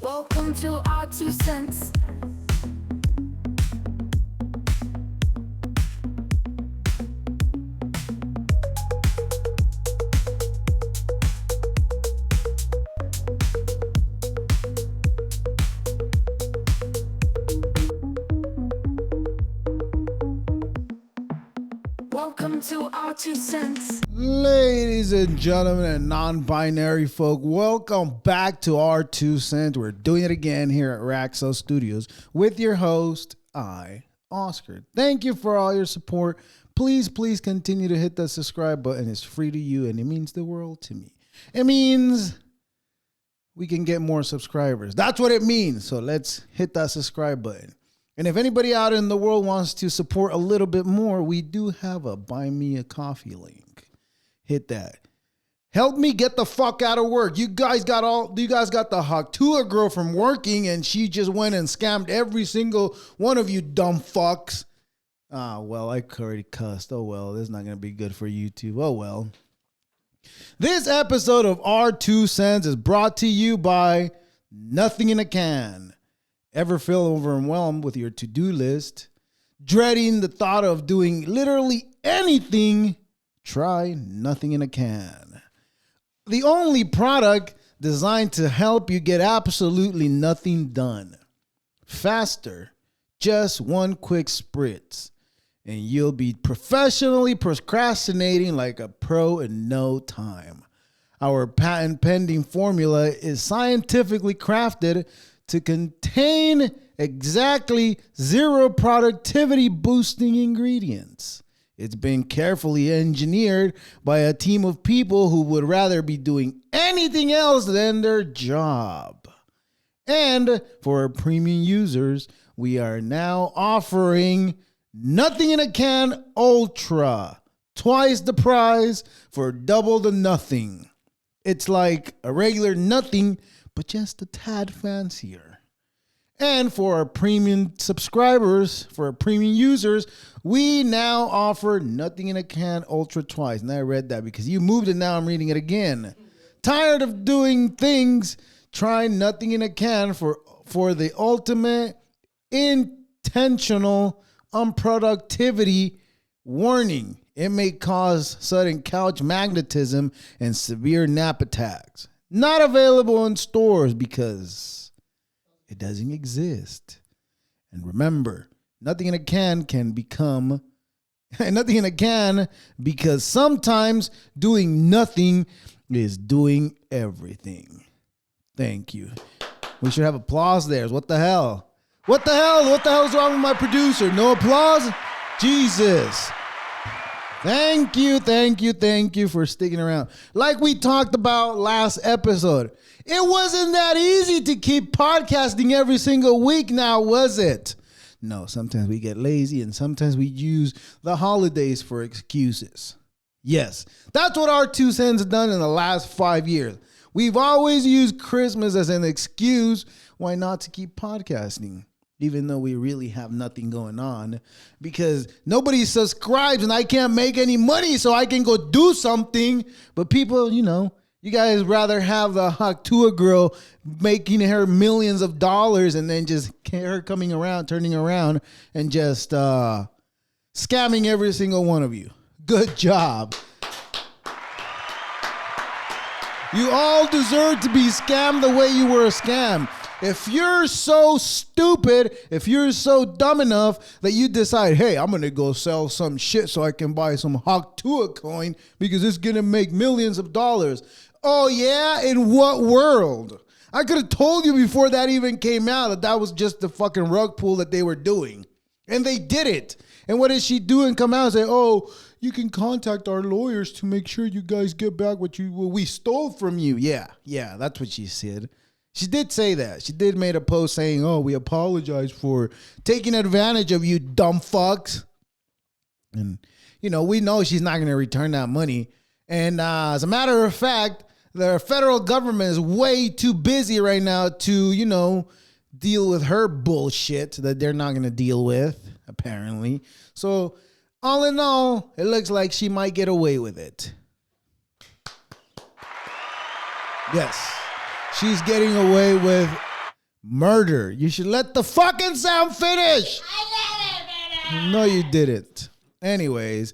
Welcome to our 2 cents. Welcome to our 2 cents. Ladies and gentlemen and non-binary folk, welcome back to our 2 cents. We're doing it again here at Raxo Studios with your host, Oscar. Thank you for all your support. Please continue to hit that subscribe button. It's free to you and it means the world to me. It means we can get more subscribers. That's what it means. So let's hit that subscribe button. And if anybody out in the world wants to support a little bit more, we do have a Buy Me a Coffee link. Hit that. Help me get the fuck out of work. You guys got the Tuah girl from working and she just went and scammed every single one of you dumb fucks. Well, I already cussed. Oh well, this is not going to be good for YouTube. Oh well. This episode of Our 2 Cents is brought to you by Nothing in a Can. Ever feel overwhelmed with your to-do list? Dreading the thought of doing literally anything? Try Nothing in a Can. The only product designed to help you get absolutely nothing done. Faster. Just one quick spritz. And you'll be professionally procrastinating like a pro in no time. Our patent-pending formula is scientifically crafted to contain exactly 0 productivity boosting ingredients. It's been carefully engineered by a team of people who would rather be doing anything else than their job. And for our premium users, we are now offering Nothing in a Can Ultra. Twice the price for double the nothing. It's like a regular nothing, but just a tad fancier. And for our premium subscribers, for our premium users, we now offer Nothing in a Can Ultra twice. And I read that because you moved it, now I'm reading it again. Tired of doing things? Try Nothing in a Can for the ultimate intentional unproductivity warning. It may cause sudden couch magnetism and severe nap attacks. Not available in stores because it doesn't exist. And remember, nothing in a can become nothing in a can because sometimes doing nothing is doing everything. Thank you. We should have applause there. What the hell? What the hell is wrong with my producer? No applause? Jesus. Thank you for sticking around. Like we talked about last episode, it wasn't that easy to keep podcasting every single week now, was it? No, sometimes we get lazy and sometimes we use the holidays for excuses. Yes, that's what our 2 cents has done in the last 5 years. We've always used Christmas as an excuse why not to keep podcasting. Even though we really have nothing going on because nobody subscribes and I can't make any money so I can go do something. But people, you guys rather have the Tuah girl making her millions of dollars and then just her coming around, turning around and just scamming every single one of you. Good job. You all deserve to be scammed the way you were scammed. If you're so stupid, if you're so dumb enough that you decide, hey, I'm going to go sell some shit so I can buy some Tuah coin because it's going to make millions of dollars. Oh, yeah? In what world? I could have told you before that even came out that was just the fucking rug pull that they were doing. And they did it. And what did she do and come out and say, oh, you can contact our lawyers to make sure you guys get back what we stole from you. Yeah, that's what she said. She did say that. She did make a post saying, oh, we apologize for taking advantage of you dumb fucks. And, we know she's not going to return that money. And as a matter of fact, the federal government is way too busy right now to, deal with her bullshit that they're not going to deal with, apparently. So all in all, it looks like she might get away with it. Yes. She's getting away with Murder. You should let the fucking sound finish. No, you didn't. Anyways,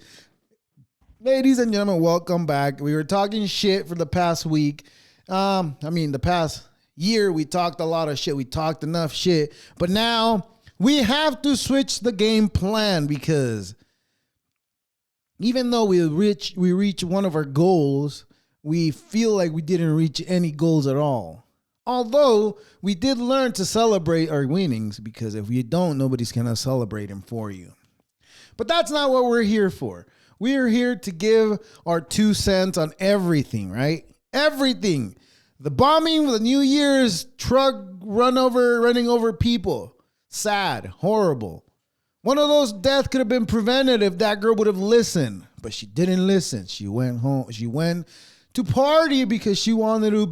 ladies and gentlemen, welcome back. We were talking shit for the past week. The past year, we talked a lot of shit. We talked enough shit. But now we have to switch the game plan because even though we reach one of our goals, we feel like we didn't reach any goals at all. Although we did learn to celebrate our winnings, because if you don't, nobody's going to celebrate them for you. But that's not what we're here for. We are here to give our 2 cents on everything, right? Everything. The bombing, the New Year's truck running over people. Sad, horrible. One of those deaths could have been prevented if that girl would have listened. But she didn't listen. She went home. She went to party because she wanted to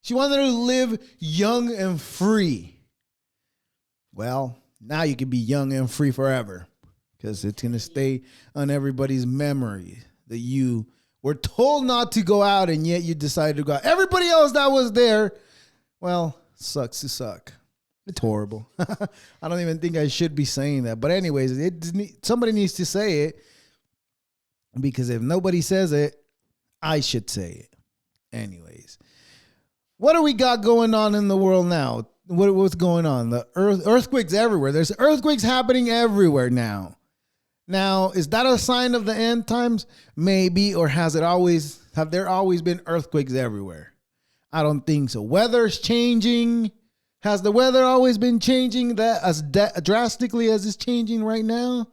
live young and free. Well, now you can be young and free forever because it's going to stay on everybody's memory that you were told not to go out and yet you decided to go out. Everybody else that was there, well, sucks to suck. It's horrible. I don't even think I should be saying that. But anyways, somebody needs to say it because if nobody says it, I should say it. Anyways, what do we got going on in the world now? What's going on? The earthquakes everywhere. There's earthquakes happening everywhere now. Now, is that a sign of the end times? Maybe, or have there always been earthquakes everywhere? I don't think so. Weather's changing. Has the weather always been changing that as drastically as it's changing right now?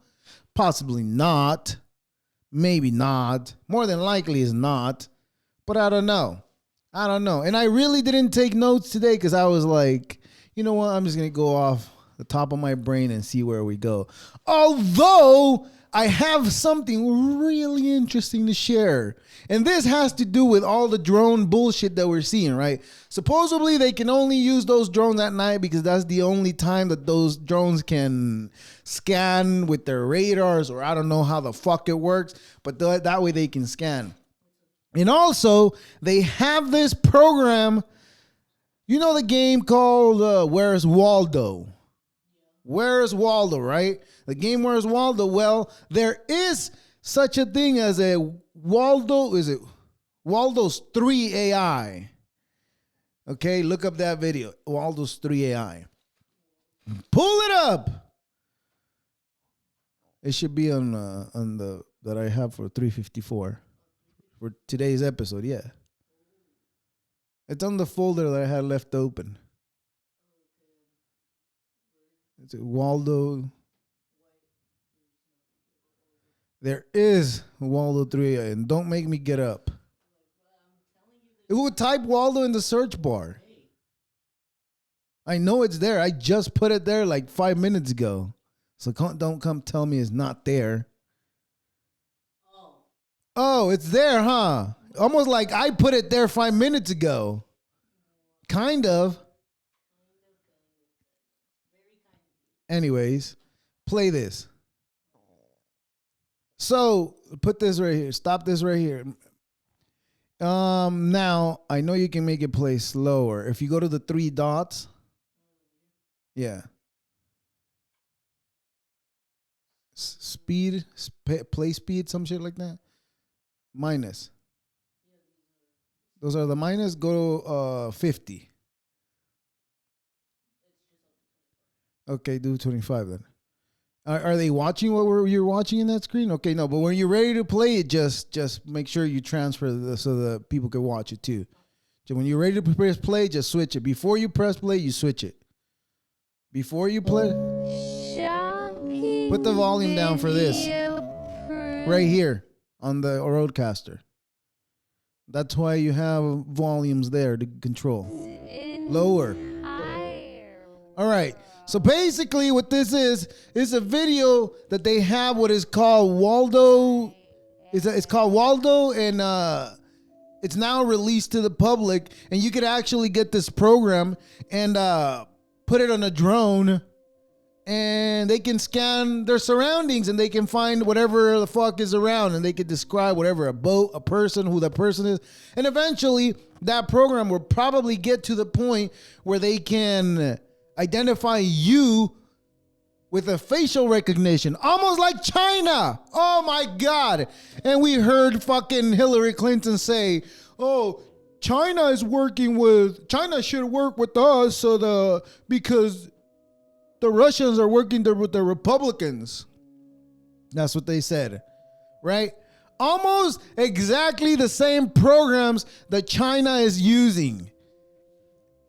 Possibly not. Maybe not. More than likely is not. But I don't know. And I really didn't take notes today because I was like, you know what? I'm just going to go off the top of my brain and see where we go. Although I have something really interesting to share. And this has to do with all the drone bullshit that we're seeing, right? Supposedly they can only use those drones at night because that's the only time that those drones can scan with their radars, or I don't know how the fuck it works, but that way they can scan. And also, they have this program, you know the game called Where's Waldo? Where's Waldo, right? The game Where's Waldo? Well, there is such a thing as a Waldo's 3 AI. Okay, look up that video, Waldo's 3 AI. Pull it up. It should be on the that I have for 354. For today's episode, yeah. It's on the folder that I had left open. It's Waldo. There is Waldo 3, and don't make me get up. It will type Waldo in the search bar. I know it's there. I just put it there like 5 minutes ago. So don't come tell me it's not there. Oh, it's there, huh? Almost like I put it there 5 minutes ago. Kind of. Anyways, play this. So, put this right here. Stop this right here. Now, I know you can make it play slower. If you go to the 3 dots. Yeah. Speed, play speed, some shit like that. Minus. Those are the minus. Go to 50. Okay, do 25 then. Are they watching what you're watching in that screen? Okay, no, but when you're ready to play it, just make sure you transfer so that people can watch it too. So when you're ready to press play, just switch it. Before you press play, you switch it. Before you play, put the volume down for this. Right here on the Roadcaster. That's why you have volumes there to control. Lower. All right. So basically what this is a video that they have what is called Waldo. It's called Waldo, and it's now released to the public, and you could actually get this program and put it on a drone and they can scan their surroundings and they can find whatever the fuck is around and they can describe whatever, a boat, a person, who that person is. And eventually that program will probably get to the point where they can identify you with a facial recognition, almost like China. Oh my God. And we heard fucking Hillary Clinton say, oh, China should work with us because the Russians are working with the Republicans. That's what they said, right? Almost exactly the same programs that China is using.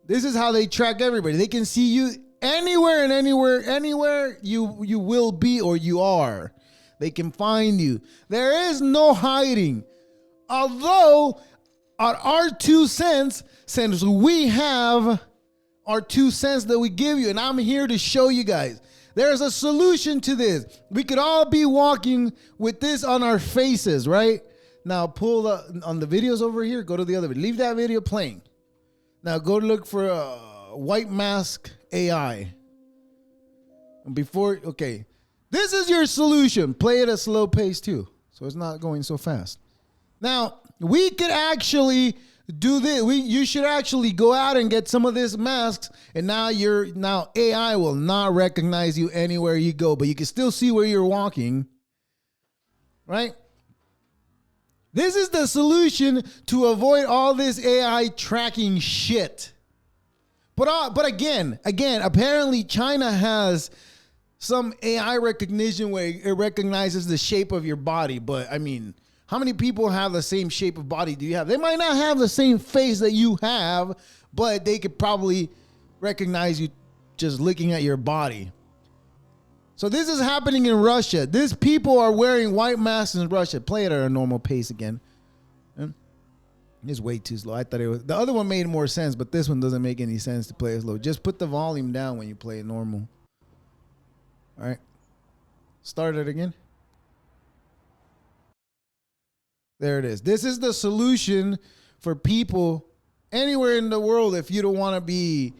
This is how they track everybody. They can see you anywhere and anywhere you will be or you are. They can find you. There is no hiding. Although, at our 2 cents, since we have our 2 cents that we give you, and I'm here to show you guys, there's a solution to this. We could all be walking with this on our faces, right? Now pull on the videos over here, go to the other video. Leave that video playing. Now go look for white mask AI. And okay. This is your solution. Play it at a slow pace too, so it's not going so fast. Now, we could actually do this. You should actually go out and get some of these masks, and now AI will not recognize you anywhere you go, but you can still see where you're walking, right? This is the solution to avoid all this AI tracking shit. But again, apparently China has some AI recognition where it recognizes the shape of your body, but I mean, how many people have the same shape of body do you have? They might not have the same face that you have, but they could probably recognize you just looking at your body. So this is happening in Russia. These people are wearing white masks in Russia. Play it at a normal pace again. It's way too slow. I thought the other one made more sense, but this one doesn't make any sense to play it slow. Just put the volume down when you play it normal. All right. Start it again. There it is. This is the solution for people anywhere in the world if you don't want to be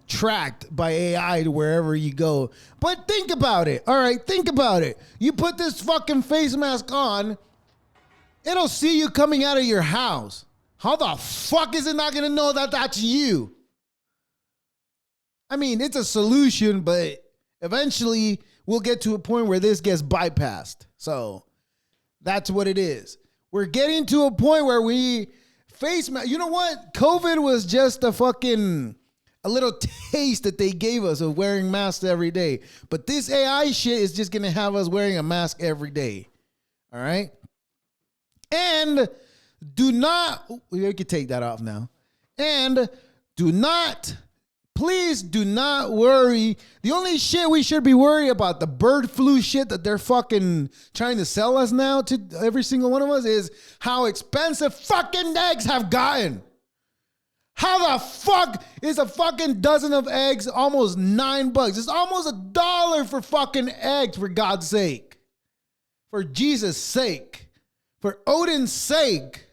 tracked by AI to wherever you go. But think about it. All right, think about it. You put this fucking face mask on, it'll see you coming out of your house. How the fuck is it not going to know that that's you? I mean, it's a solution, but eventually we'll get to a point where this gets bypassed. So that's what it is. We're getting to a point where we face mask. You know what? COVID was just a little taste that they gave us of wearing masks every day. But this AI shit is just going to have us wearing a mask every day. All right? And we can take that off now. And please do not worry. The only shit we should be worried about, the bird flu shit that they're fucking trying to sell us now to every single one of us, is how expensive fucking eggs have gotten. How the fuck is a fucking dozen of eggs almost $9? It's almost $1 for fucking eggs, for God's sake. For Jesus' sake. For Odin's sake.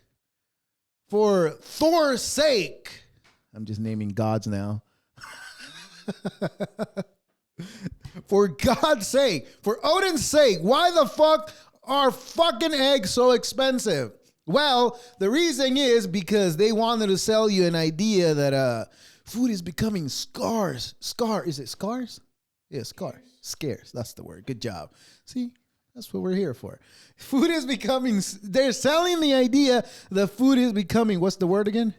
For Thor's sake. I'm just naming gods now. For God's sake, for Odin's sake, why the fuck are fucking eggs so expensive? Well, the reason is because they wanted to sell you an idea that food is becoming scarce. Is it scarce? Yeah, scarce. Scarce. That's the word. Good job. See, that's what we're here for. Food is becoming, they're selling the idea that food is becoming, what's the word again?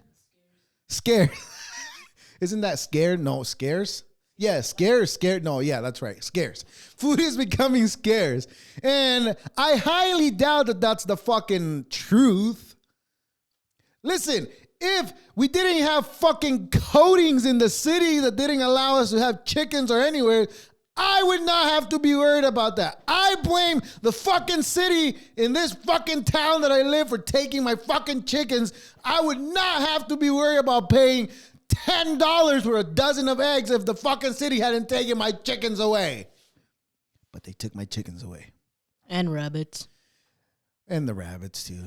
Scarce. Isn't that scared? No, scarce. Yeah, scared. No, yeah, that's right. Scarce. Food is becoming scarce. And I highly doubt that that's the fucking truth. Listen, if we didn't have fucking coatings in the city that didn't allow us to have chickens or anywhere, I would not have to be worried about that. I blame the fucking city in this fucking town that I live for taking my fucking chickens. I would not have to be worried about paying $10 for a dozen of eggs if the fucking city hadn't taken my chickens away. But they took my chickens away. And rabbits. And the rabbits too.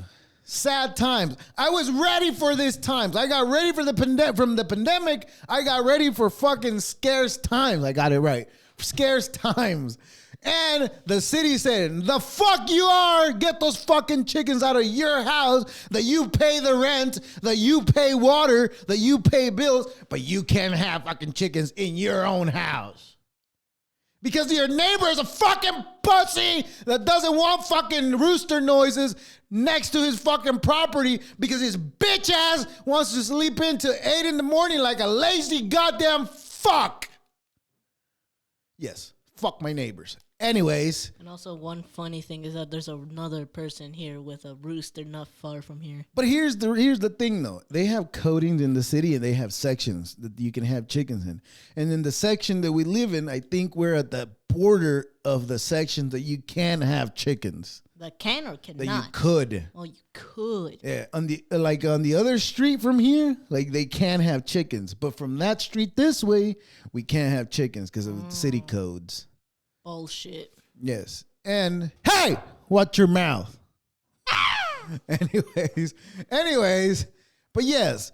Sad times. I was ready for this times. I got ready for from the pandemic. I got ready for fucking scarce times. I got it right. Scarce times. And the city said, the fuck you are. Get those fucking chickens out of your house that you pay the rent, that you pay water, that you pay bills, but you can't have fucking chickens in your own house. Because your neighbor is a fucking pussy that doesn't want fucking rooster noises next to his fucking property because his bitch ass wants to sleep in till 8 in the morning like a lazy goddamn fuck. Yes, fuck my neighbors. Anyways. And also one funny thing is that there's another person here with a rooster not far from here. But here's the thing though. They have codings in the city and they have sections that you can have chickens in. And in the section that we live in, I think we're at the border of the section that you can have chickens. That can or cannot? That you could. Oh, you could. Yeah, on the other street from here, like they can have chickens. But from that street this way, we can't have chickens because of the city codes. Bullshit. Yes. And hey, watch your mouth. anyways, but yes,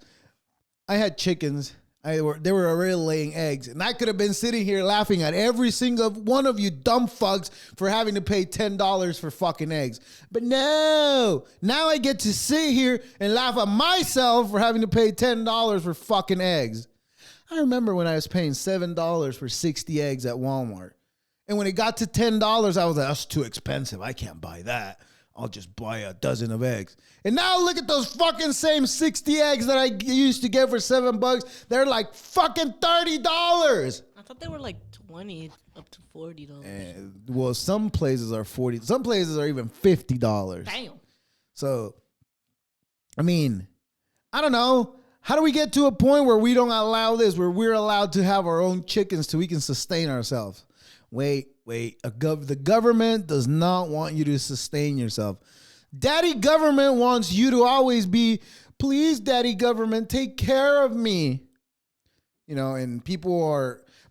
I had chickens. They were already laying eggs, and I could have been sitting here laughing at every single one of you dumb fucks for having to pay $10 for fucking eggs. But no, now I get to sit here and laugh at myself for having to pay $10 for fucking eggs. I remember when I was paying $7 for 60 eggs at Walmart. And when it got to $10, I was like, that's too expensive. I can't buy that. I'll just buy a dozen of eggs. And now look at those fucking same 60 eggs that I used to get for $7. They're like fucking $30. I thought they were like 20 up to $40. Well, some places are 40. Some places are even $50. Damn. So, I mean, I don't know. How do we get to a point where we don't allow this, where we're allowed to have our own chickens so we can sustain ourselves? Wait. The government does not want you to sustain yourself. Daddy government wants you to always be, please, daddy government, take care of me. You know, and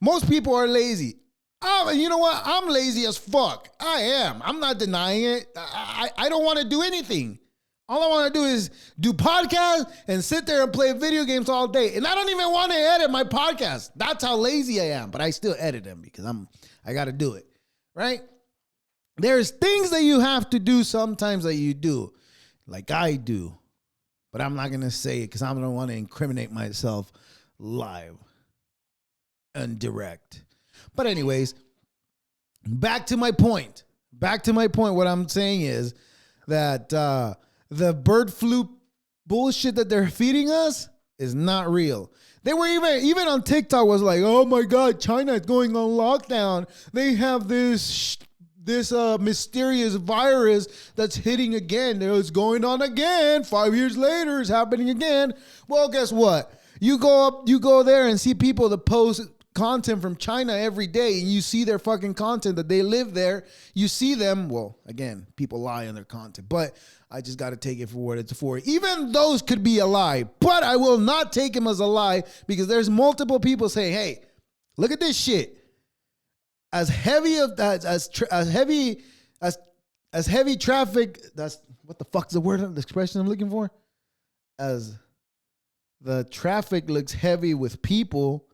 most people are lazy. Oh, you know what? I'm lazy as fuck. I am. I'm not denying it. I don't want to do anything. All I want to do is do podcasts and sit there and play video games all day. And I don't even want to edit my podcast. That's how lazy I am. But I still edit them because I got to do it. Right? There's things that you have to do sometimes that you do. Like I do. But I'm not going to say it because I don't want to incriminate myself live and direct. But anyways, back to my point. What I'm saying is that the bird flu bullshit that they're feeding us is not real. They were even on TikTok was like, oh my God, China is going on lockdown. They have this mysterious virus that's hitting again. It's going on again. 5 years later, it's happening again. Well, guess what? You go there and see people that post content from China every day, and you see their fucking content that they live there. You see them. Well, again, people lie on their content, but I just got to take it for what it's for. Even those could be a lie, but I will not take them as a lie because there's multiple people saying, "Hey, look at this shit." As heavy traffic. That's what the fuck's the expression I'm looking for? As the traffic looks heavy with people,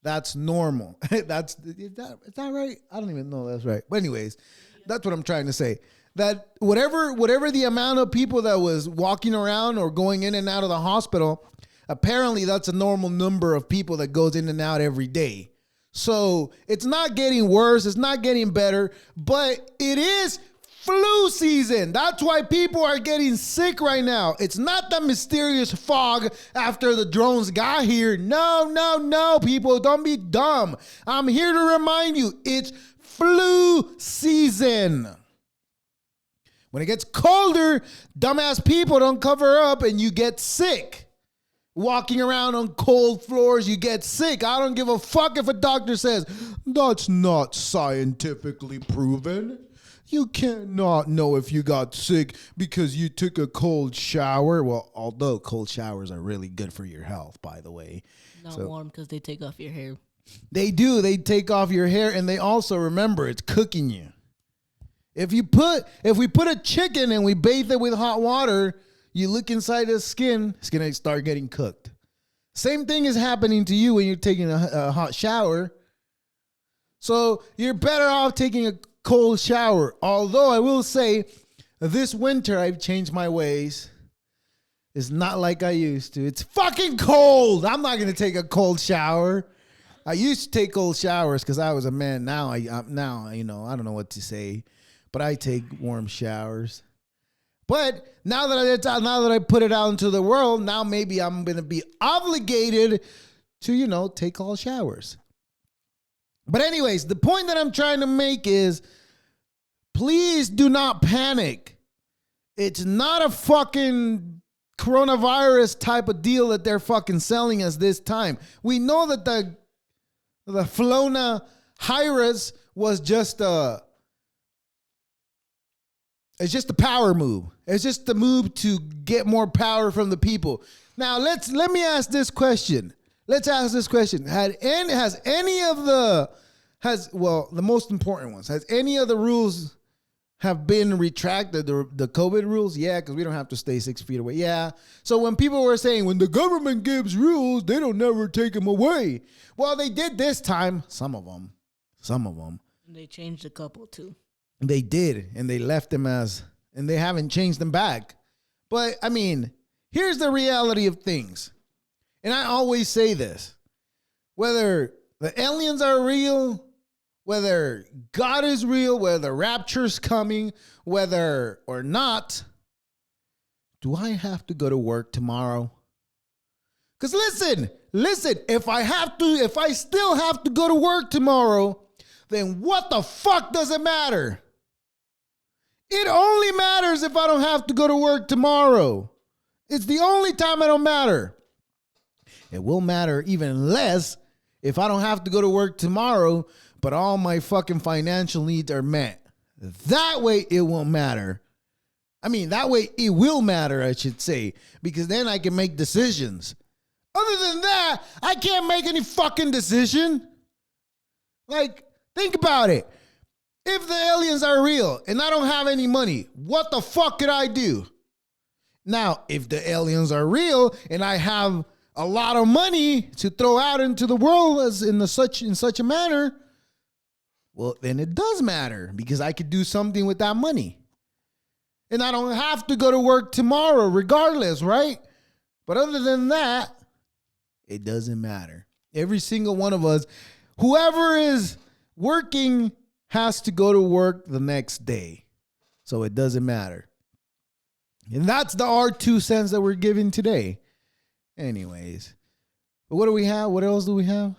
that's normal. Is that right? I don't even know that's right. But anyways, that's what I'm trying to say. That whatever the amount of people that was walking around or going in and out of the hospital, apparently that's a normal number of people that goes in and out every day. So it's not getting worse. It's not getting better, but it is flu season. That's why people are getting sick right now. It's not the mysterious fog after the drones got here. No, people, don't be dumb. I'm here to remind you, it's flu season. When it gets colder, dumbass people don't cover up and you get sick. Walking around on cold floors, you get sick. I don't give a fuck if a doctor says, that's not scientifically proven. You cannot know if you got sick because you took a cold shower. Well, although cold showers are really good for your health, by the way. Not warm because they take off your hair. They do. They take off your hair, and they also, remember, it's cooking you. If we put a chicken and we bathe it with hot water, you look inside the skin, it's going to start getting cooked. Same thing is happening to you when you're taking a hot shower. So you're better off taking a cold shower. Although I will say, this winter I've changed my ways. It's not like I used to. It's fucking cold. I'm not going to take a cold shower. I used to take cold showers because I was a man. Now, I don't know what to say. But I take warm showers. But now that I put it out into the world, now maybe I'm going to be obligated to, take cold showers. But anyways, the point that I'm trying to make is, please do not panic. It's not a fucking coronavirus type of deal that they're fucking selling us this time. We know that the Flona Virus was just it's just a power move. It's just a move to get more power from the people. Now let me ask this question. Let's ask this question. The most important ones, has any of the rules have been retracted, the COVID rules? Yeah, because we don't have to stay 6 feet away. Yeah. So when people were saying, when the government gives rules, they don't never take them away. Well, they did this time. Some of them. They changed a couple too. They did, and they left them and they haven't changed them back. But, I mean, here's the reality of things. And I always say this. Whether the aliens are real, whether God is real, whether the rapture's coming, whether or not, do I have to go to work tomorrow? Because listen, if I still have to go to work tomorrow, then what the fuck does it matter? It only matters if I don't have to go to work tomorrow. It's the only time it don't matter. It will matter even less if I don't have to go to work tomorrow, but all my fucking financial needs are met. That way it won't matter. That way it will matter, I should say, because then I can make decisions. Other than that, I can't make any fucking decision. Think about it. If the aliens are real and I don't have any money, what the fuck could I do? Now, if the aliens are real and I have a lot of money to throw out into the world in such a manner, well, then it does matter because I could do something with that money. And I don't have to go to work tomorrow regardless, right? But other than that, it doesn't matter. Every single one of us, whoever is working, has to go to work the next day. So it doesn't matter. And that's the R2 cents that we're giving today. Anyways. But what do we have? What else do we have?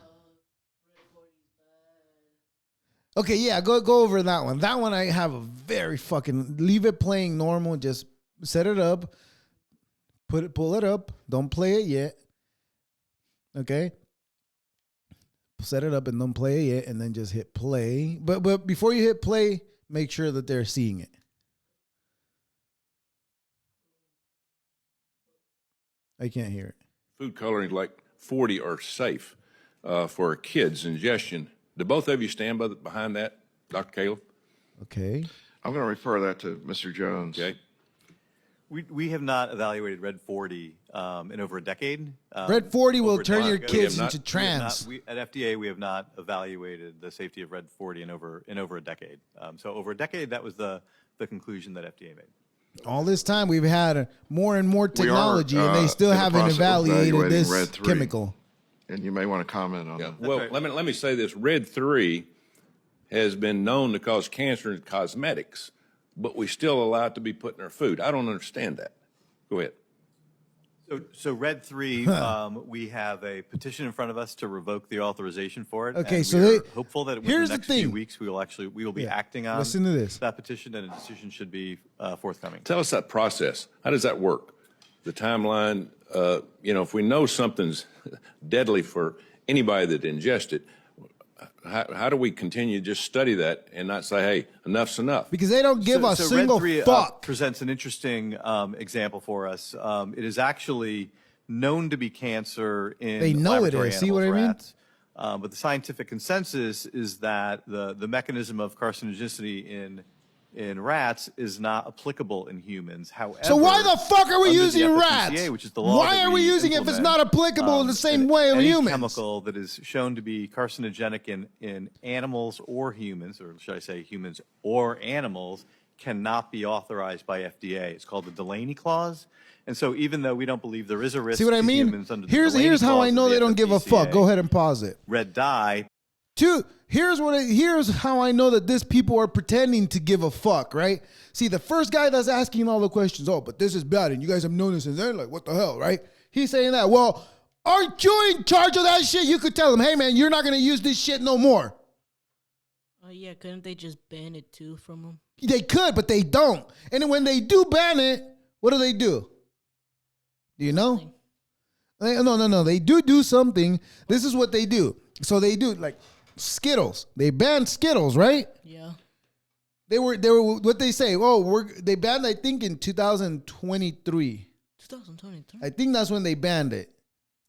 Okay, yeah, go over that one. That one I have a very fucking, leave it playing normal. Just set it up. Pull it up. Don't play it yet. Okay? Set it up and don't play it yet, and then just hit play. But before you hit play, make sure that they're seeing it. I can't hear it. Food coloring like 40 are safe for kids' ingestion. Do both of you stand behind that, Dr. Caleb? Okay. I'm going to refer that to Mr. Jones. Okay. We have not evaluated Red 40 in over a decade. Red 40 will over turn your tobacco. kids We have into trans. At FDA, we have not evaluated the safety of Red 40 in over a decade. So over a decade, that was the conclusion that FDA made. All this time, we've had more and more We are, technology, and they still in the haven't process of evaluated evaluating this Red 3. chemical. And you may want to comment on Yeah. that. Well, right. let me say this. Red 3 has been known to cause cancer in cosmetics, but we still allow it to be put in our food. I don't understand that. Go ahead. So Red 3, we have a petition in front of us to revoke the authorization for it. Okay, and so we are they- hopeful that within here's the the next thing. few weeks we will be acting on Listen to this. that petition, and a decision should be forthcoming. Tell us that process. How does that work? The timeline, if we know something's deadly for anybody that ingests it, how do we continue to just study that and not say, hey, enough's enough? Because they don't give a So single Red 3 fuck. presents an interesting example for us. It is actually known to be cancer in They know it laboratory is. See what I animals, mean? rats. But the scientific consensus is that the mechanism of carcinogenicity in rats is not applicable in humans. However, So why the fuck are we under the using FSCCA, rats? which is the law Why that are we using it if it's not implement, applicable in the same way of any humans? chemical that is shown to be carcinogenic in animals or humans, or should I say humans or animals, cannot be authorized by FDA. It's called the Delaney Clause. And so even though we don't believe there is a risk See what I to mean? humans under the Here's Delaney how I Clause know of the they don't give a fuck. FSCCA, Go ahead and pause it. red dye. Here's how I know that these people are pretending to give a fuck, right? See, the first guy that's asking all the questions, oh, but this is bad, and you guys have known this, and they're like, what the hell, right? He's saying that. Well, aren't you in charge of that shit? You could tell him, hey, man, you're not going to use this shit no more. Oh yeah, couldn't they just ban it too from them? They could, but they don't. And then when they do ban it, what do? Do you know? No. They do something. This is what they do. So they do like Skittles. They banned Skittles, right? Yeah. They were what they say. Oh, they banned, I think, in 2023. 2023. I think that's when they banned it.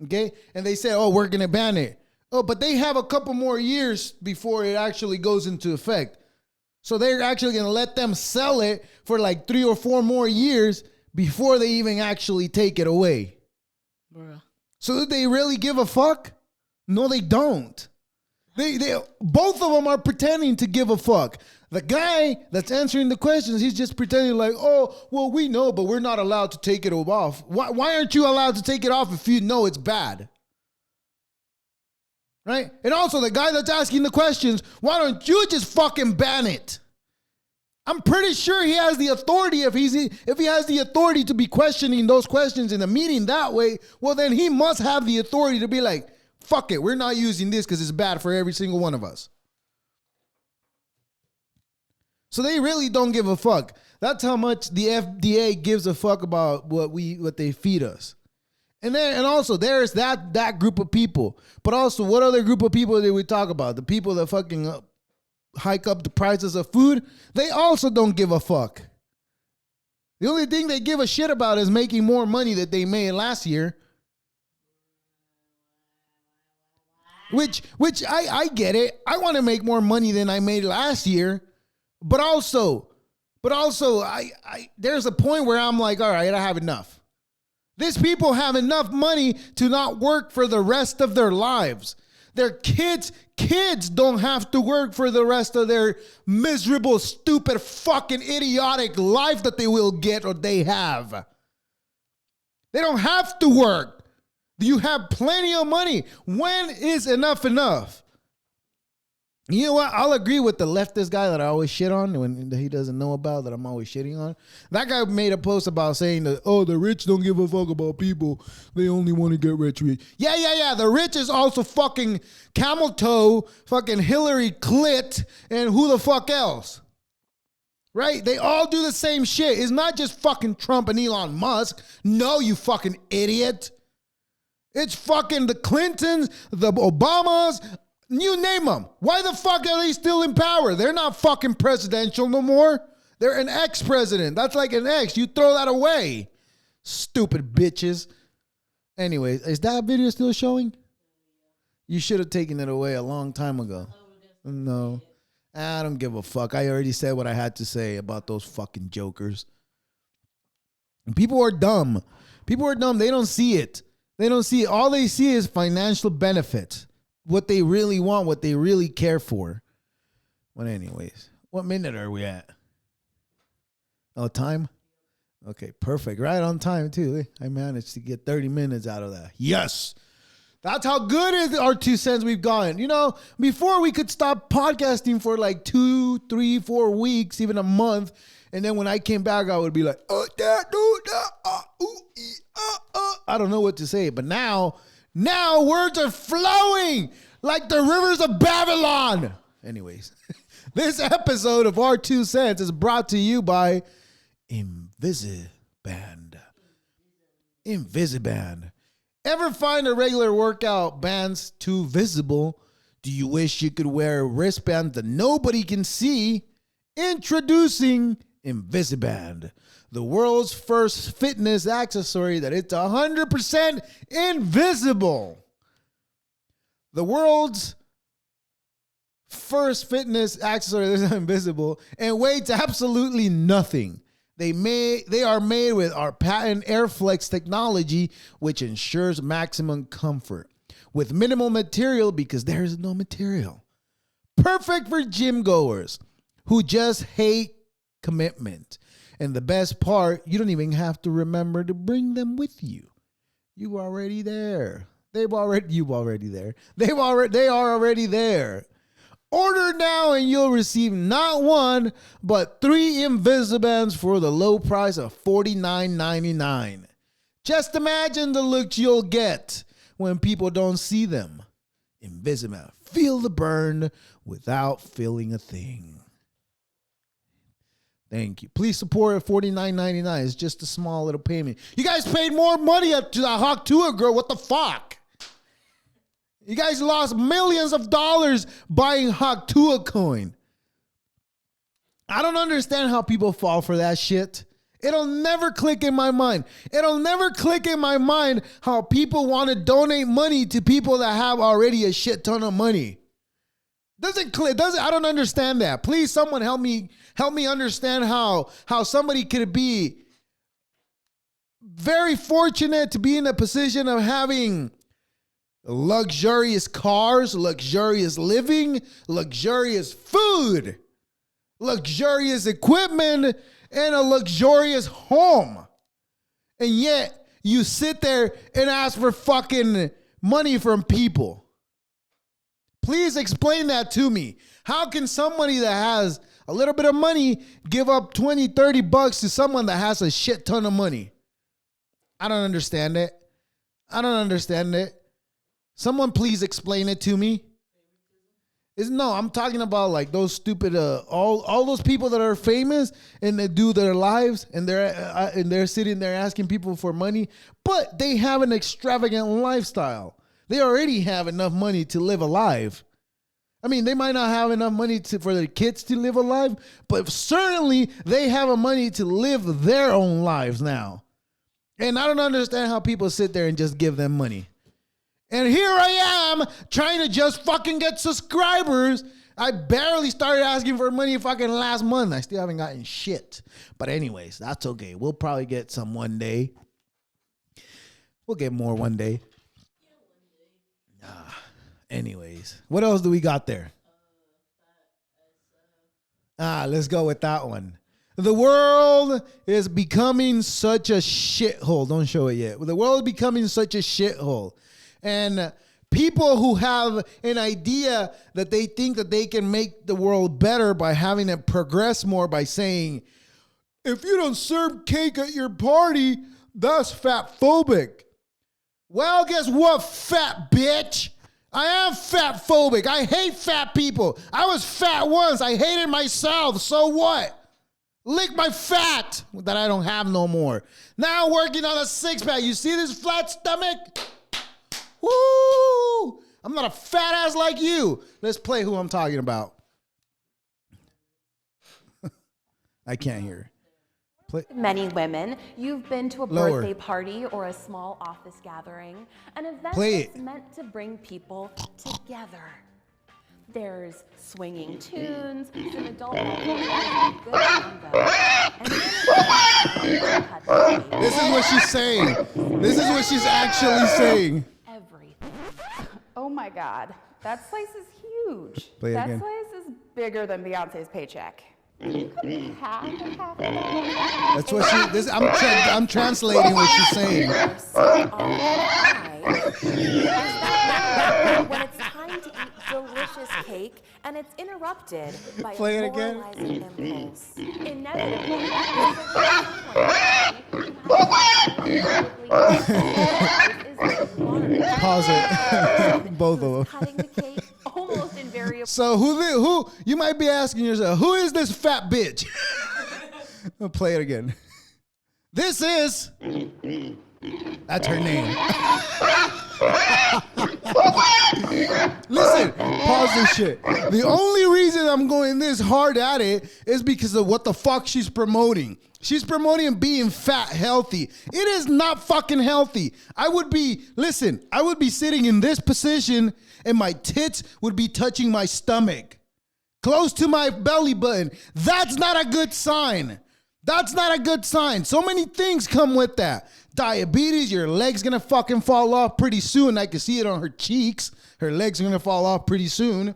Okay? And they said, oh, we're gonna ban it. Oh, but they have a couple more years before it actually goes into effect. So they're actually gonna let them sell it for like 3 or 4 more years before they even actually take it away. Bruh. So do they really give a fuck? No, they don't. They both of them are pretending to give a fuck. The guy that's answering the questions, he's just pretending like, oh, well, we know, but we're not allowed to take it off. Why aren't you allowed to take it off if you know it's bad? Right? And also the guy that's asking the questions, why don't you just fucking ban it? I'm pretty sure he has the authority. If he has the authority to be questioning those questions in a meeting that way, well, then he must have the authority to be like, fuck it, we're not using this because it's bad for every single one of us. So they really don't give a fuck. That's how much the FDA gives a fuck about what they feed us. And also there's that group of people. But also, what other group of people did we talk about? The people that fucking hike up the prices of food, they also don't give a fuck. The only thing they give a shit about is making more money that they made last year. Which I get it. I want to make more money than I made last year. But also, I there's a point where I'm like, all right, I have enough. These people have enough money to not work for the rest of their lives. Their kids don't have to work for the rest of their miserable, stupid, fucking idiotic life that they will get or they have. They don't have to work. You have plenty of money. When is enough enough? You know what? I'll agree with the leftist guy that I always shit on when he doesn't know about that I'm always shitting on. That guy made a post about saying that, oh, the rich don't give a fuck about people. They only want to get rich. Yeah. The rich is also fucking Camel Toe, fucking Hillary Clit, and who the fuck else? Right? They all do the same shit. It's not just fucking Trump and Elon Musk. No, you fucking idiot. It's fucking the Clintons, the Obamas, you name them. Why the fuck are they still in power? They're not fucking presidential no more. They're an ex-president. That's like an ex. You throw that away. Stupid bitches. Anyway, is that video still showing? You should have taken it away a long time ago. No. I don't give a fuck. I already said what I had to say about those fucking jokers. And people are dumb. People are dumb. They don't see it. They don't see it. All they see is financial benefits. What they really want, what they really care for. But anyways, what minute are we at? Oh, time? Okay, perfect. Right on time, too. I managed to get 30 minutes out of that. Yes! That's how good is our 2 cents we've gotten. You know, before we could stop podcasting for like 2, 3, 4 weeks, even a month. And then when I came back, I would be like, I don't know what to say. But now words are flowing like the rivers of Babylon. Anyways, this episode of our 2 cents is brought to you by Invisiband. Ever find a regular workout bands too visible? Do you wish you could wear a wristband that nobody can see? Introducing Invisiband, the world's first fitness accessory that it's 100% invisible. The world's first fitness accessory that's invisible and weighs absolutely nothing. They are made with our patent Airflex technology, which ensures maximum comfort with minimal material because there is no material. Perfect for gym goers who just hate commitment. And the best part, you don't even have to remember to bring them with you. You already there. They are already there. Order now and you'll receive not one, but 3 Invisibands for the low price of $49.99. Just imagine the looks you'll get when people don't see them. Invisiband. Feel the burn without feeling a thing. Thank you. Please support at $49.99. It's just a small little payment. You guys paid more money up to the Hawk Tuah girl. What the fuck? You guys lost millions of dollars buying Hawk Tuah coin. I don't understand how people fall for that shit. It'll never click in my mind. It'll never click in my mind how people want to donate money to people that have already a shit ton of money. Doesn't click. I don't understand that. Please, someone help me understand how somebody could be very fortunate to be in a position of having luxurious cars, luxurious living, luxurious food, luxurious equipment, and a luxurious home. And yet you sit there and ask for fucking money from people. Please explain that to me. How can somebody that has a little bit of money give up 20, 30 bucks to someone that has a shit ton of money? I don't understand it. Someone please explain it to me. No, I'm talking about like those stupid, all those people that are famous and they do their lives and they're sitting there asking people for money, but they have an extravagant lifestyle. They already have enough money to live a life. I mean, they might not have enough money for their kids to live a life, but certainly they have a money to live their own lives now. And I don't understand how people sit there and just give them money. And here I am trying to just fucking get subscribers. I barely started asking for money fucking last month. I still haven't gotten shit. But anyways, that's okay. We'll probably get some one day. We'll get more one day. Anyways, what else do we got there? Let's go with that one. The world is becoming such a shithole. Don't show it yet. The world is becoming such a shithole. And people who have an idea that they think that they can make the world better by having it progress more by saying, if you don't serve cake at your party, that's fat phobic. Well, guess what, fat bitch? I am fat phobic. I hate fat people. I was fat once. I hated myself. So what? Lick my fat that I don't have no more. Now working on a six-pack. You see this flat stomach? Woo! I'm not a fat ass like you. Let's play who I'm talking about. I can't hear. Many women, you've been to a birthday party or a small office gathering, an event that's meant to bring people together. There's swinging tunes, some adult good combo, and this is what she's saying. This is what she's actually saying. Everything. Oh my God, that slice is huge. Play it that again. slice is bigger than Beyonce's paycheck. You couldn't half of that. That's what she. I'm translating what she's saying. When it's time to eat delicious cake and it's interrupted by Play a it again. moralizing impulse. Pause it. Both of them. Cutting the cake almost invariably. So who you might be asking yourself, who is this fat bitch? I'll play it again. This is. That's her name. Listen, pause this shit. The only reason I'm going this hard at it is because of what the fuck she's promoting. She's promoting being fat healthy. It is not fucking healthy. I would be sitting in this position and my tits would be touching my stomach. close to my belly button. That's not a good sign. That's not a good sign. So many things come with that. Diabetes, your leg's gonna fucking fall off pretty soon. I can see it on her cheeks. Her legs are gonna fall off pretty soon.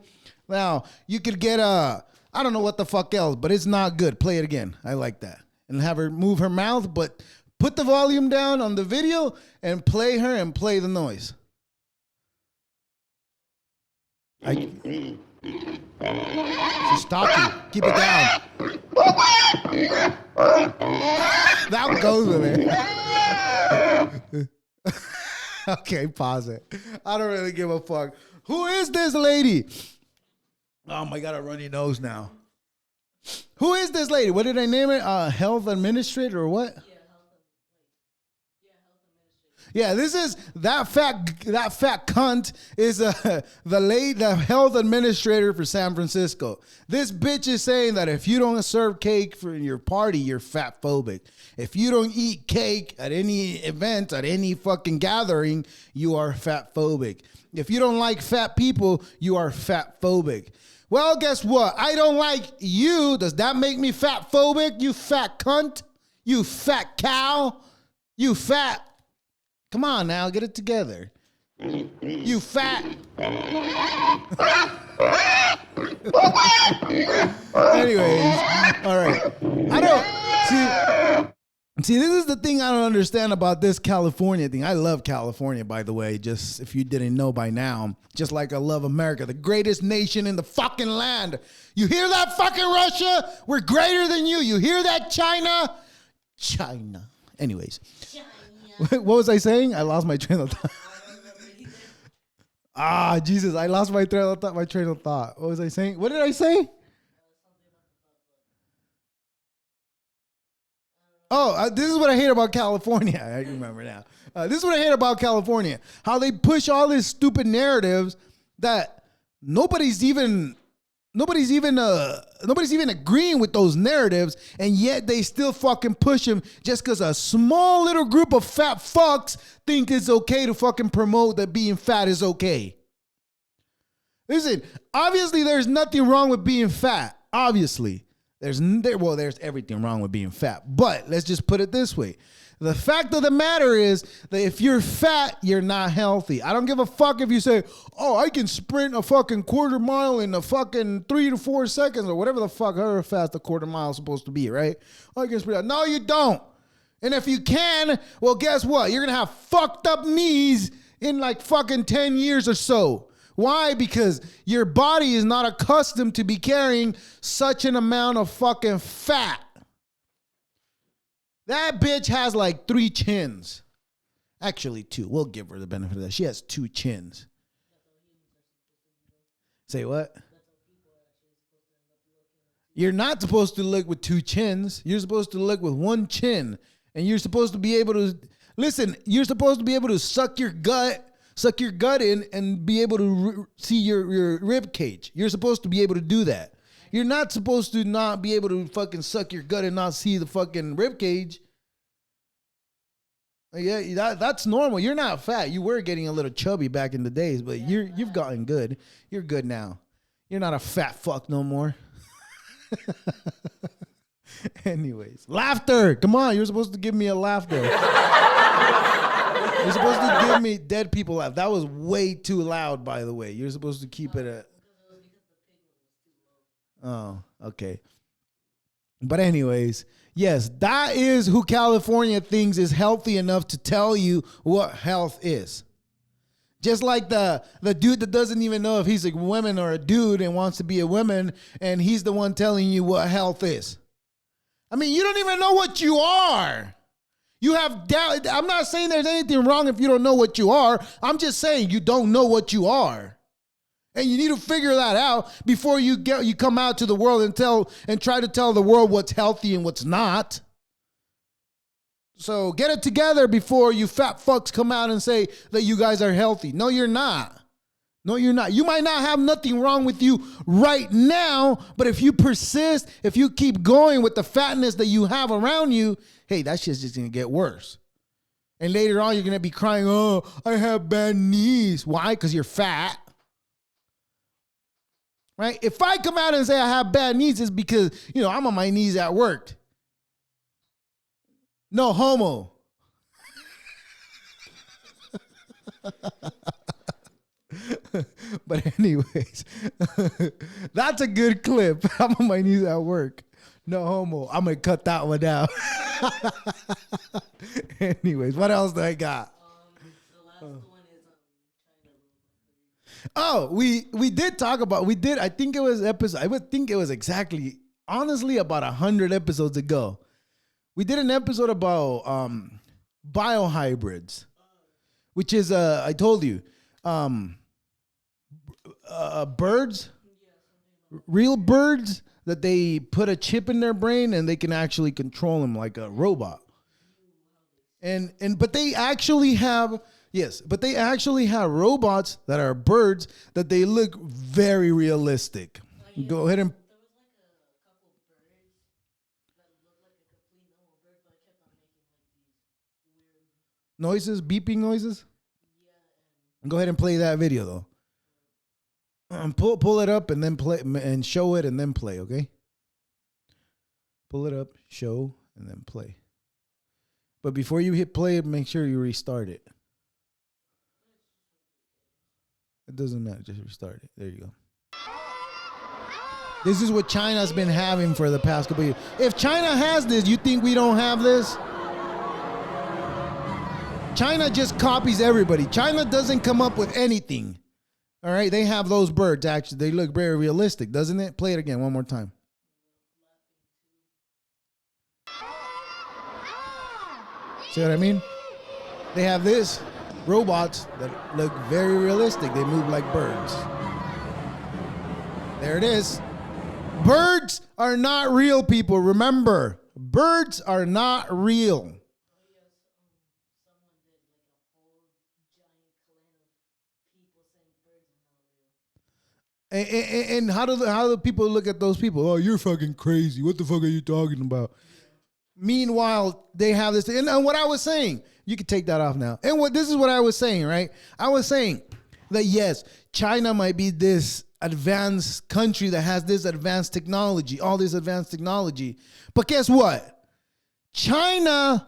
Now, you could get I don't know what the fuck else, but it's not good. Play it again. I like that. And have her move her mouth, but put the volume down on the video and play her and play the noise. She's talking. Keep it down. That goes with it. Okay, pause it. I don't really give a fuck. Who is this lady? Oh my God, I run your nose now. Who is this lady? What did I name it? Health administrator or what? Yeah, this is that fat cunt is the health administrator for San Francisco. This bitch is saying that if you don't serve cake for your party, you're fat phobic. If you don't eat cake at any event, at any fucking gathering, you are fat phobic. If you don't like fat people, you are fat phobic. Well, guess what? I don't like you. Does that make me fat phobic? You fat cunt. You fat cow. You fat. Come on now, get it together. You fat. Anyways, all right. I don't see. This is the thing I don't understand about this California thing. I love California, by the way. Just if you didn't know by now, just like I love America, the greatest nation in the fucking land. You hear that, fucking Russia? We're greater than you. You hear that, China? China. Anyways. What was I saying? I lost my train of thought. Jesus, I lost my train of thought. What was I saying? What did I say? This is what I hate about California. I remember now. This is what I hate about California. How they push all these stupid narratives that nobody's even agreeing with those narratives, and yet they still fucking push them just because a small little group of fat fucks think it's okay to fucking promote that being fat is okay. Listen, obviously there's nothing wrong with being fat. Obviously. There's everything wrong with being fat. But let's just put it this way. The fact of the matter is that if you're fat, you're not healthy. I don't give a fuck if you say, oh, I can sprint a fucking quarter mile in a fucking 3 to 4 seconds or whatever the fuck, however fast a quarter mile is supposed to be, right? Oh, I can sprint. No, you don't. And if you can, well, guess what? You're going to have fucked up knees in like fucking 10 years or so. Why? Because your body is not accustomed to be carrying such an amount of fucking fat. That bitch has like 3 chins. Actually, 2. We'll give her the benefit of that. She has 2 chins. Say what? You're not supposed to look with 2 chins. You're supposed to look with 1 chin. And you're supposed to be able to, listen, you're supposed to be able to suck your gut in and be able to see your rib cage. You're supposed to be able to do that. You're not supposed to not be able to fucking suck your gut and not see the fucking rib cage. Yeah, that's normal. You're not fat. You were getting a little chubby back in the days, but you've gotten good. You're good now. You're not a fat fuck no more. Anyways, laughter. Come on, you're supposed to give me a laughter. You're supposed to give me dead people laugh. That was way too loud, by the way. You're supposed to keep it at. Oh, okay. But anyways, yes, that is who California thinks is healthy enough to tell you what health is. Just like the dude that doesn't even know if he's a woman or a dude and wants to be a woman, and he's the one telling you what health is. I mean, you don't even know what you are. You have doubt. I'm not saying there's anything wrong if you don't know what you are. I'm just saying you don't know what you are. And you need to figure that out before you come out to the world and try to tell the world what's healthy and what's not. So get it together before you fat fucks come out and say that you guys are healthy. No, you're not. No, you're not. You might not have nothing wrong with you right now, but if you persist, if you keep going with the fatness that you have around you, hey, that shit's just going to get worse. And later on, you're going to be crying, oh, I have bad knees. Why? Because you're fat. right? If I come out and say I have bad knees, it's because, I'm on my knees at work. No homo. But anyways, that's a good clip. I'm on my knees at work. No homo. I'm going to cut that one out. Anyways, what else do I got? The last one is China. Oh, we did talk about, I think it was I would think it was exactly, honestly, about 100 episodes ago. We did an episode about biohybrids, which is, I told you, birds, real birds that they put a chip in their brain and they can actually control them like a robot. But they actually have robots that are birds that they look very realistic. Go ahead and noises, beeping noises. Go ahead and play that video though. Pull it up and then play and show it and then play, okay? Pull it up, show, and then play. But before you hit play, make sure you restart it. It doesn't matter, just restart it. There you go. This is what China's been having for the past couple years. If China has this, you think we don't have this? China just copies everybody. China doesn't come up with anything. All right, they have those birds, actually. They look very realistic, doesn't it? Play it again one more time. See what I mean? They have this, robots that look very realistic. They move like birds. There it is. Birds are not real, people. Remember, birds are not real. And how do people look at those people? Oh, you're fucking crazy. What the fuck are you talking about? Meanwhile, they have this. And what I was saying, you can take that off now. And this is what I was saying, right? I was saying that yes, China might be this advanced country that has this advanced technology, all this advanced technology. But guess what? China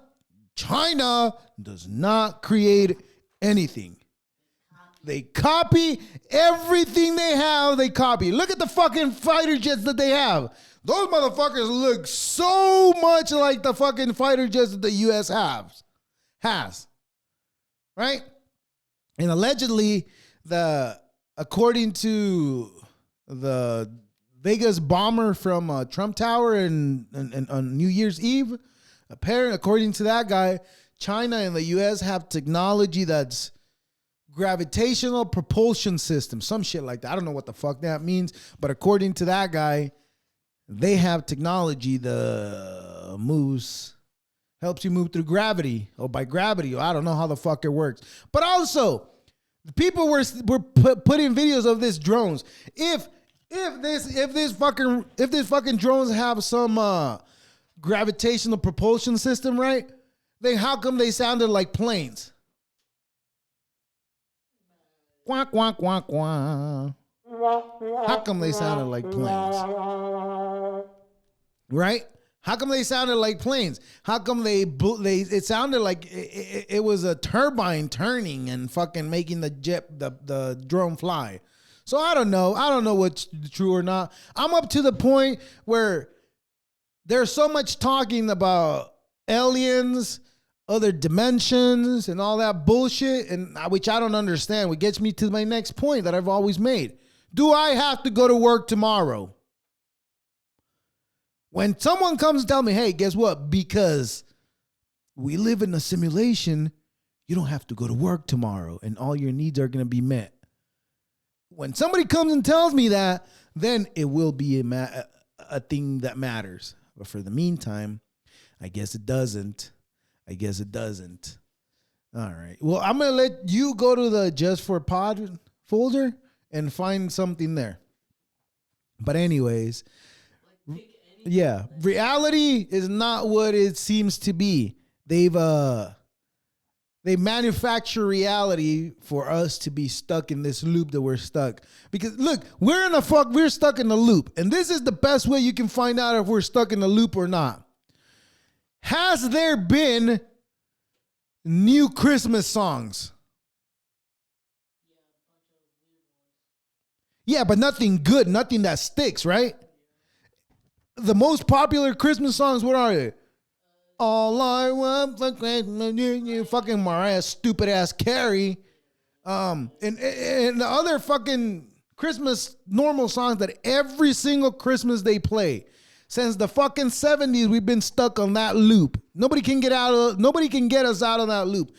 does not create anything. They copy everything they have. They copy. Look at the fucking fighter jets that they have. Those motherfuckers look so much like the fucking fighter jets that the U.S. has. Right? And allegedly, according to the Vegas bomber from Trump Tower and on New Year's Eve, apparently, according to that guy, China and the U.S. have technology that's gravitational propulsion system, some shit like that. I don't know what the fuck that means, but according to that guy, they have technology that helps you move through gravity or by gravity. Or I don't know how the fuck it works. But also, the people were putting videos of this drones. If this fucking drones have some gravitational propulsion system, right? Then how come they sounded like planes? Quack, quack, quack, quack. How come they sounded like planes? Right? How come they sounded like planes? How come it sounded like it was a turbine turning and fucking making the drone fly. So I don't know. I don't know what's true or not. I'm up to the point where there's so much talking about aliens, other dimensions and all that bullshit, and which I don't understand, which gets me to my next point that I've always made. Do I have to go to work tomorrow? When someone comes and tell me, hey, guess what? Because we live in a simulation, you don't have to go to work tomorrow and all your needs are going to be met. When somebody comes and tells me that, then it will be a thing that matters. But for the meantime, I guess it doesn't. All right. Well, I'm going to let you go to the Just for Pod folder and find something there. But anyways, yeah, reality is not what it seems to be. They've They manufacture reality for us to be stuck in this loop that we're stuck. Because look, we're stuck in the loop. And this is the best way you can find out if we're stuck in the loop or not. Has there been new Christmas songs? Yeah, but nothing good, nothing that sticks, right? The most popular Christmas songs, what are they? All I want for Christmas, you fucking Mariah, stupid ass Carrie, and the other fucking Christmas normal songs that every single Christmas they play. Since the fucking 70s, we've been stuck on that loop. Nobody can get us out of that loop.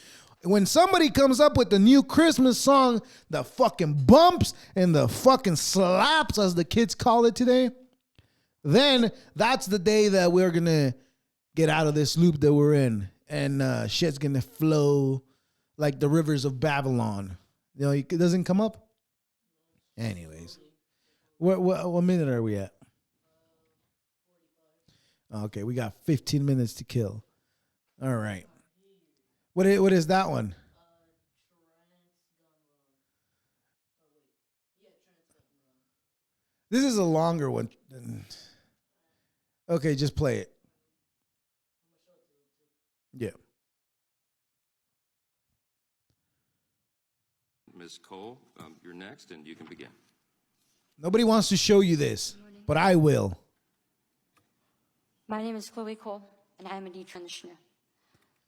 When somebody comes up with a new Christmas song that fucking bumps and the fucking slaps, as the kids call it today, then that's the day that we're gonna get out of this loop that we're in, and shit's gonna flow like the rivers of Babylon. You know, it doesn't come up. Anyways, what minute are we at? Okay, we got 15 minutes to kill. All right. What is that one? This is a longer one. Okay, just play it. Yeah. Ms. Cole, you're next, and you can begin. Nobody wants to show you this, but I will. My name is Chloe Cole, and I am a detransitioner.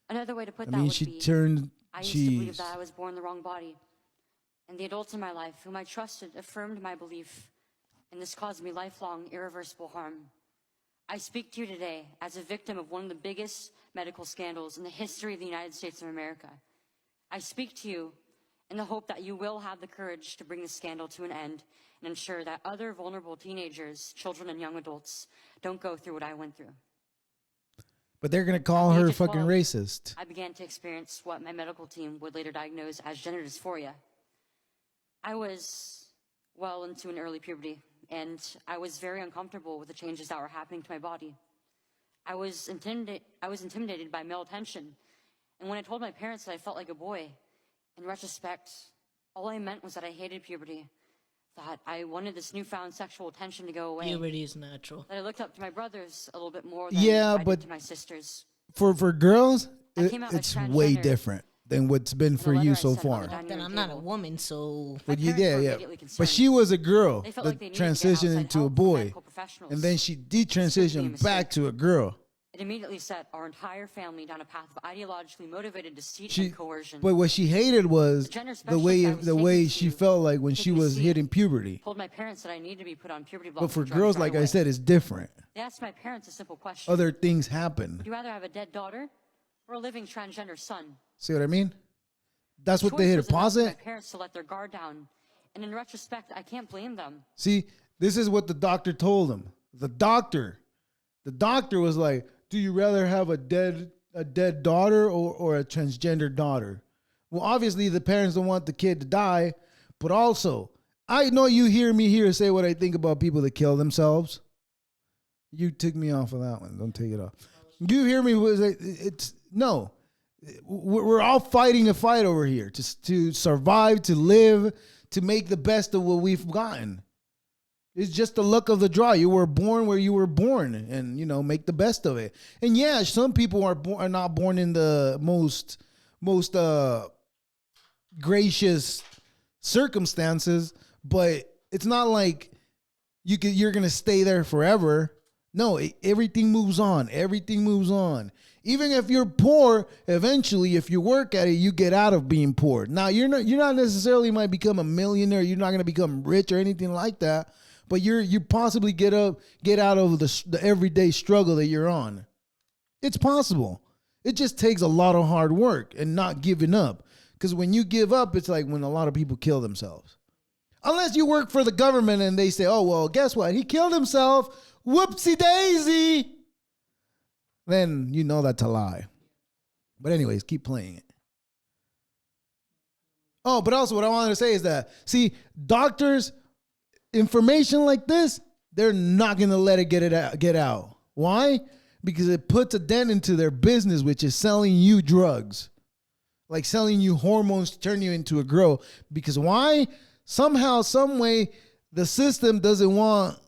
Another way to put that I mean, would she be, turned I used to believe cheese. that I was born in the wrong body. And the adults in my life, whom I trusted, affirmed my belief, and this caused me lifelong, irreversible harm. I speak to you today as a victim of one of the biggest medical scandals in the history of the United States of America. I speak to you in the hope that you will have the courage to bring the scandal to an end and ensure that other vulnerable teenagers, children, and young adults don't go through what I went through. But they're going to call At the her age of fucking 12, racist. I began to experience what my medical team would later diagnose as gender dysphoria. I was well into an early puberty, and I was very uncomfortable with the changes that were happening to my body. I was intimidated by male attention, and when I told my parents that I felt like a boy, in retrospect, all I meant was that I hated puberty, that I wanted this newfound sexual attention to go away. Puberty is natural. That I looked up to my brothers a little bit more than I but did to my sisters. For girls, I came out as it's way transgender. different than what's been In for a letter you I so sent on far. the dining Then room I'm not a table. woman, so My But you, parents yeah, were yeah. immediately But concerned. she was a girl They felt that like they needed to get transitioned outside into a help from boy, medical professionals. and then she Certainly a detransitioned mistake. back to a girl. It immediately set our entire family down a path of ideologically motivated deceit She, and coercion. but what she hated was The gender the way specialist I was taken she to felt like when to she be was seen. hitting puberty. Told my parents that I needed to be put on puberty But blocking for drugs girls, right like I away. said, it's different. They asked my parents a simple question. Other things happen. Would you rather have a dead daughter or a living transgender son? See what I mean? That's what Choice they hit a was enough for pause my it. parents to let their guard down. And in retrospect, I can't blame them. See, this is what the doctor told him. The doctor was like, "Do you rather have a dead daughter or a transgender daughter?" Well, obviously the parents don't want the kid to die, but also I know you hear me here say what I think about people that kill themselves. You took me off of that one. Don't take it off. You hear me? It's no. We're all fighting a fight over here to survive, to live, to make the best of what we've gotten. It's just the luck of the draw. You were born where you were born, and make the best of it. And yeah, some people are not born in the most gracious circumstances, but it's not like you're gonna stay there forever. No, everything moves on. Everything moves on. Even if you're poor, eventually, if you work at it, you get out of being poor. Now, you're not necessarily might become a millionaire. You're not gonna become rich or anything like that. But you possibly get out of the everyday struggle that you're on. It's possible. It just takes a lot of hard work and not giving up. Because when you give up, it's like when a lot of people kill themselves. Unless you work for the government and they say, "Oh, well, guess what? He killed himself. Whoopsie daisy." Then you know that's a lie. But anyways, keep playing it. Oh, but also what I wanted to say is that, see, doctors, information like this, they're not going to let it get out. Why? Because it puts a dent into their business, which is selling you drugs. like selling you hormones to turn you into a girl. Because why? Somehow, some way, the system doesn't want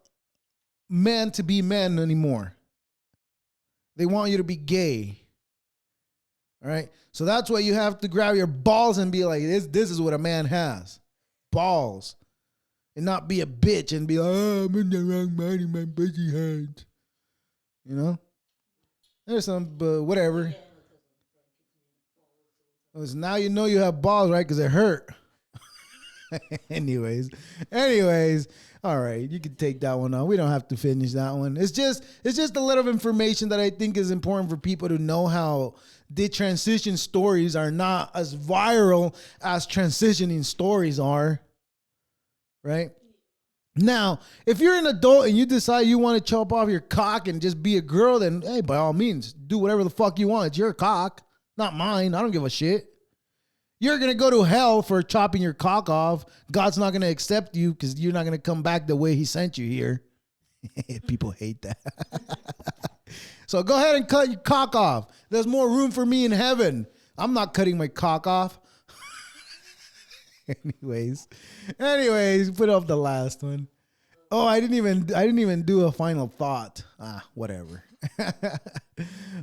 men to be men anymore. They want you to be gay. All right? So that's why you have to grab your balls and be like, this is what a man has. Balls. And not be a bitch and be like, oh, I'm in the wrong body, my pussy hurts. You know? There's some, but whatever. So now you know you have balls, right? Because it hurt. Anyways. All right, you can take that one off. We don't have to finish that one. It's just a little information that I think is important for people to know how the transition stories are not as viral as transitioning stories are. Right? Now, if you're an adult and you decide you want to chop off your cock and just be a girl, then hey, by all means, do whatever the fuck you want. It's your cock, not mine. I don't give a shit. You're going to go to hell for chopping your cock off. God's not going to accept you because you're not going to come back the way he sent you here. People hate that. So go ahead and cut your cock off. There's more room for me in heaven. I'm not cutting my cock off. Anyways, put up the last one. Oh, I didn't even do a final thought. Whatever.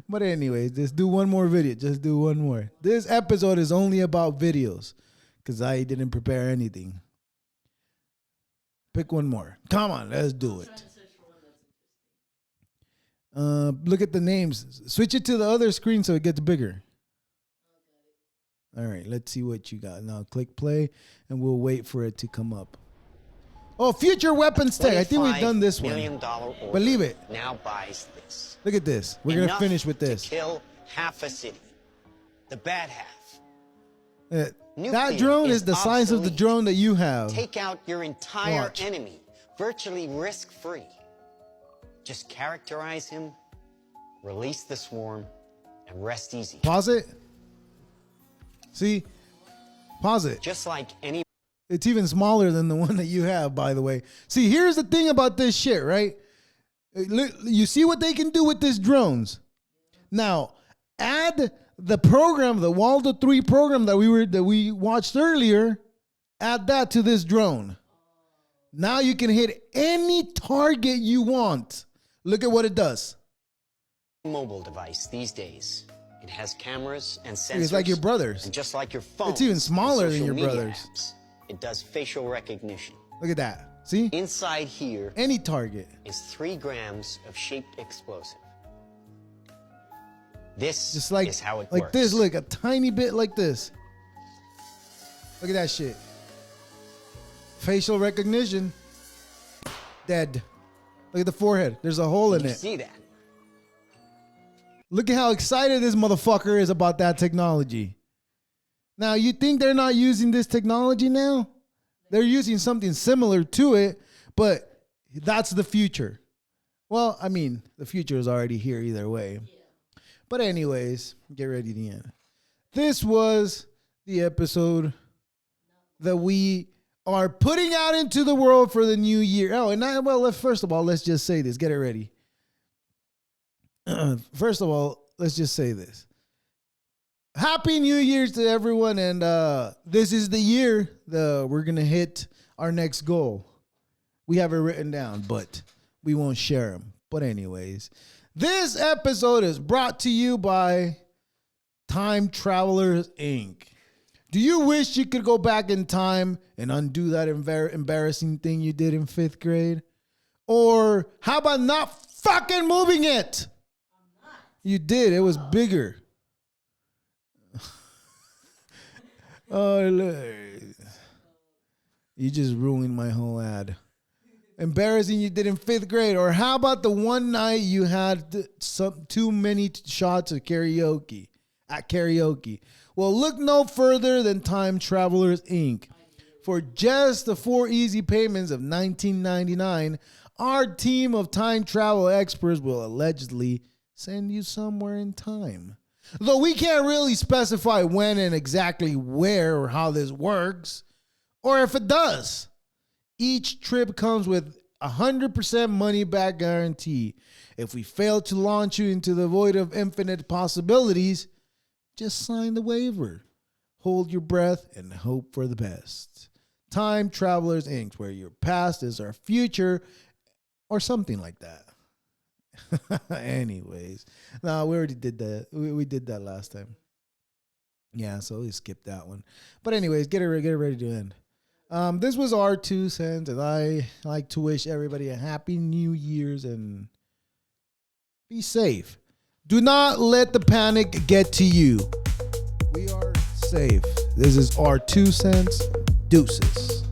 But anyways, just do one more video. Just do one more. This episode is only about videos because I didn't prepare anything. Pick one more. Come on, let's do it. Look at the names. Switch it to the other screen so it gets bigger. All right, let's see what you got. Now click play, and we'll wait for it to come up. Oh, future weapons tech. I think we've done this one. Believe it. Now buys this. Look at this. We're going to finish with this. To kill half a city. The bad half. That drone is the size of the drone that you have. Take out your entire enemy, virtually risk-free. Just characterize him, release the swarm, and rest easy. Pause it. See? Pause it. Just like any... It's even smaller than the one that you have, by the way. See, here's the thing about this shit, right? You see what they can do with these drones. Now, add the program, the Waldo 3 program that we watched earlier, add that to this drone. Now you can hit any target you want. Look at what it does. Mobile device these days. It has cameras and sensors. It's like your brother's. And just like your phone. It's even smaller than your brother's. Apps, it does facial recognition. Look at that. See? Inside here, any target, is 3 grams of shaped explosive. This just like, is how it like works. This, look, a tiny bit like this. Look at that shit. Facial recognition. Dead. Look at the forehead. There's a hole in it. You see that? Look at how excited this motherfucker is about that technology. Now, you think they're not using this technology now? They're using something similar to it, but that's the future. Well, I mean, the future is already here either way. But anyways, get ready to end. This was the episode that we are putting out into the world for the new year. Oh, and first of all, let's just say this. Get it ready. First of all, let's just say this. Happy New Year's to everyone, and this is the year we're going to hit our next goal. We have it written down, but we won't share them. But anyways, this episode is brought to you by Time Travelers, Inc. Do you wish you could go back in time and undo that embarrassing thing you did in 5th grade? Or how about not fucking moving it? You did. It was bigger. Oh, look. You just ruined my whole ad. Embarrassing you did in 5th grade. Or how about the one night you had too many shots of karaoke at karaoke? Well, look no further than Time Travelers, Inc. For just the 4 easy payments of $19.99, our team of time travel experts will allegedly send you somewhere in time. Though we can't really specify when and exactly where or how this works, or if it does. Each trip comes with 100% money back guarantee. If we fail to launch you into the void of infinite possibilities, just sign the waiver. hold your breath, and hope for the best. Time Travelers Inc., where your past is our future, or something like that. Anyways, no, we already did that. We did that last time. Yeah, so we skipped that one. But anyways, get it ready to end. This was our 2 cents, and I like to wish everybody a happy New Year's and be safe. Do not let the panic get to you. We are safe. This is our 2 cents. Deuces.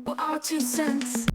Our 2 cents.